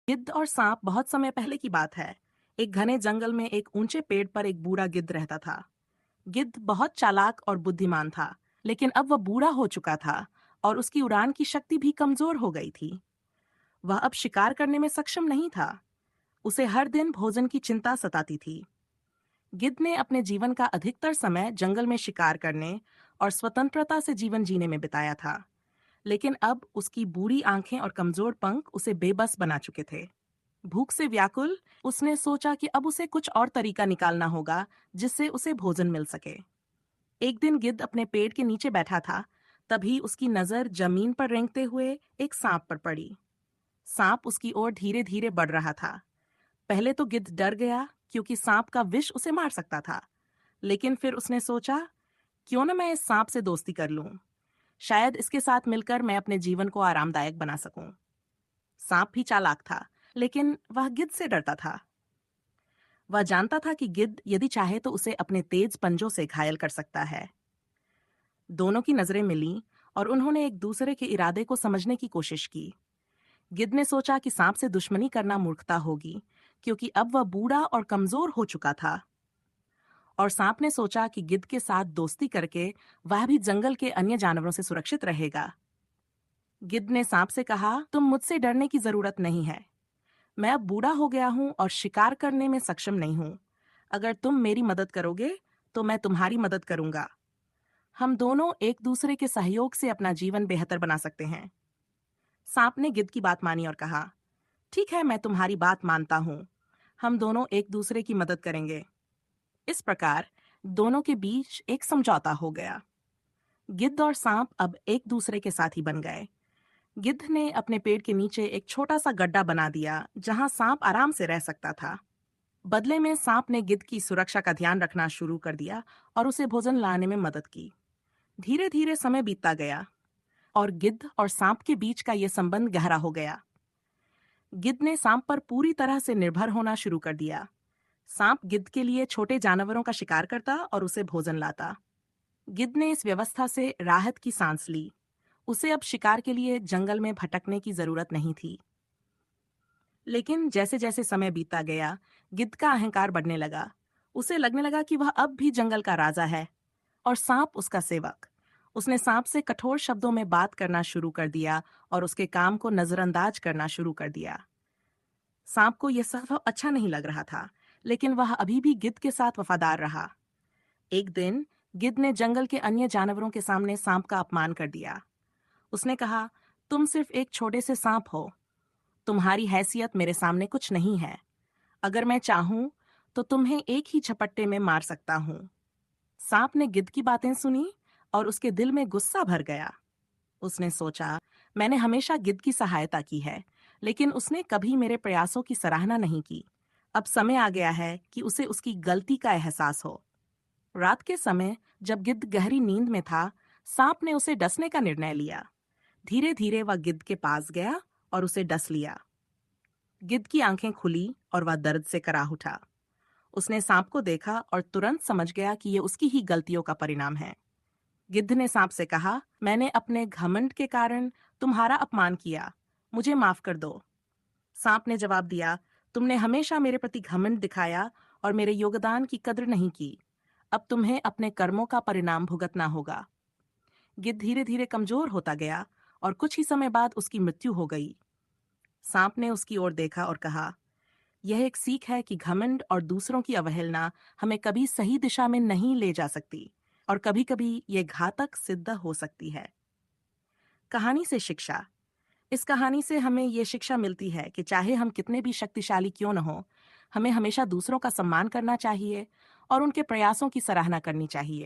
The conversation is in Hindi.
गिद्ध और सांप बहुत समय पहले की बात है। एक घने जंगल में एक ऊंचे पेड़ पर एक बूढ़ा गिद्ध रहता था। गिद्ध बहुत चालाक और बुद्धिमान था, लेकिन अब वह बूढ़ा हो चुका था और उसकी उड़ान की शक्ति भी कमजोर हो गई थी। वह अब शिकार करने में सक्षम नहीं था। उसे हर दिन भोजन की चिंता सताती थी। गिद्ध ने अपने जीवन का अधिकतर समय जंगल में शिकार करने और स्वतंत्रता से जीवन जीने में बिताया था। लेकिन अब उसकी बूढ़ी आंखें और कमजोर पंख उसे बेबस बना चुके थे। भूख से व्याकुल, उसने सोचा कि अब उसे कुछ और तरीका निकालना होगा जिससे उसे भोजन मिल सके। एक दिन गिद्ध अपने पेड़ के नीचे बैठा था। तभी उसकी नजर जमीन पर रेंगते हुए एक सांप पर पड़ी। सांप उसकी ओर धीरे धीरे बढ़ रहा था। पहले तो गिद्ध डर गया, क्योंकि सांप का विष उसे मार सकता था। लेकिन फिर उसने सोचा, क्यों न मैं इस सांप से दोस्ती कर लूं। शायद इसके साथ मिलकर मैं अपने जीवन को आरामदायक बना सकूं। सांप भी चालाक था, लेकिन वह गिद्ध से डरता था। वह जानता था कि गिद्ध यदि चाहे तो उसे अपने तेज पंजों से घायल कर सकता है। दोनों की नजरें मिलीं और उन्होंने एक दूसरे के इरादे को समझने की कोशिश की। गिद्ध ने सोचा कि सांप से दुश्मनी करना मूर्खता होगी, क्योंकि अब वह बूढ़ा और कमजोर हो चुका था। और सांप ने सोचा कि गिद्ध के साथ दोस्ती करके वह भी जंगल के अन्य जानवरों से सुरक्षित रहेगा। गिद्ध ने सांप से कहा, तुम मुझसे डरने की जरूरत नहीं है। मैं अब बूढ़ा हो गया हूं और शिकार करने में सक्षम नहीं हूं। अगर तुम मेरी मदद करोगे तो मैं तुम्हारी मदद करूंगा। हम दोनों एक दूसरे के सहयोग से अपना जीवन बेहतर बना सकते हैं। सांप ने गिद्ध की बात मानी और कहा, ठीक है, मैं तुम्हारी बात मानता हूं। हम दोनों एक दूसरे की मदद करेंगे। इस प्रकार दोनों के बीच एक समझौता हो गया। गिद्ध और सांप अब एक दूसरे के साथी बन गए। गिद्ध ने अपने पेड़ के नीचे एक छोटा सा गड्ढा बना दिया, जहां सांप आराम से रह सकता था। बदले में सांप ने गिद्ध की सुरक्षा का ध्यान रखना शुरू कर दिया और उसे भोजन लाने में मदद की। धीरे धीरे समय बीतता गया और गिद्ध और सांप के बीच का यह संबंध गहरा हो गया। गिद्ध ने सांप पर पूरी तरह से निर्भर होना शुरू कर दिया। सांप गिद्ध के लिए छोटे जानवरों का शिकार करता और उसे भोजन लाता। गिद्ध ने इस व्यवस्था से राहत की सांस ली। उसे अब शिकार के लिए जंगल में भटकने की जरूरत नहीं थी। लेकिन जैसे जैसे समय बीतता गया, गिद्ध का अहंकार बढ़ने लगा। उसे लगने लगा कि वह अब भी जंगल का राजा है और सांप उसका सेवक। उसने सांप से कठोर शब्दों में बात करना शुरू कर दिया और उसके काम को नजरअंदाज करना शुरू कर दिया। सांप को यह सब अच्छा नहीं लग रहा था, लेकिन वह अभी भी गिद्ध के साथ वफादार रहा। एक दिन गिद्ध ने जंगल के अन्य जानवरों के सामने सांप का अपमान कर दिया। उसने कहा, तुम सिर्फ एक छोटे से सांप हो। तुम्हारी हैसियत मेरे सामने कुछ नहीं है। अगर मैं चाहूं तो तुम्हें एक ही झपट्टे में मार सकता हूं। सांप ने गिद्ध की बातें सुनी और उसके दिल में गुस्सा भर गया। उसने सोचा, मैंने हमेशा गिद्ध की सहायता की है, लेकिन उसने कभी मेरे प्रयासों की सराहना नहीं की। अब समय आ गया है कि उसे उसकी गलती का एहसास हो। रात के समय जब गिद्ध गहरी नींद में था, सांप ने उसे डसने का निर्णय लिया। धीरे धीरे वह गिद्ध के पास गया और उसे डस लिया। गिद्ध की आंखें खुली और वह दर्द से कराह उठा। उसने सांप को देखा और तुरंत समझ गया कि ये उसकी ही गलतियों का परिणाम है। गिद्ध ने सांप से कहा, मैंने अपने घमंड के कारण तुम्हारा अपमान किया। मुझे माफ कर दो। सांप ने जवाब दिया, तुमने हमेशा मेरे प्रति घमंड दिखाया और मेरे योगदान की कद्र नहीं की। अब तुम्हें अपने कर्मों का परिणाम भुगतना होगा। गिद्ध धीरे धीरे कमजोर होता गया और कुछ ही समय बाद उसकी मृत्यु हो गई। सांप ने उसकी ओर देखा और कहा, यह एक सीख है कि घमंड और दूसरों की अवहेलना हमें कभी सही दिशा में नहीं ले जा सकती और कभी-कभी ये घातक सिद्ध हो सकती है। कहानी से शिक्षा। इस कहानी से हमें ये शिक्षा मिलती है कि चाहे हम कितने भी शक्तिशाली क्यों न हो, हमें हमेशा दूसरों का सम्मान करना चाहिए और उनके प्रयासों की सराहना करनी चाहिए।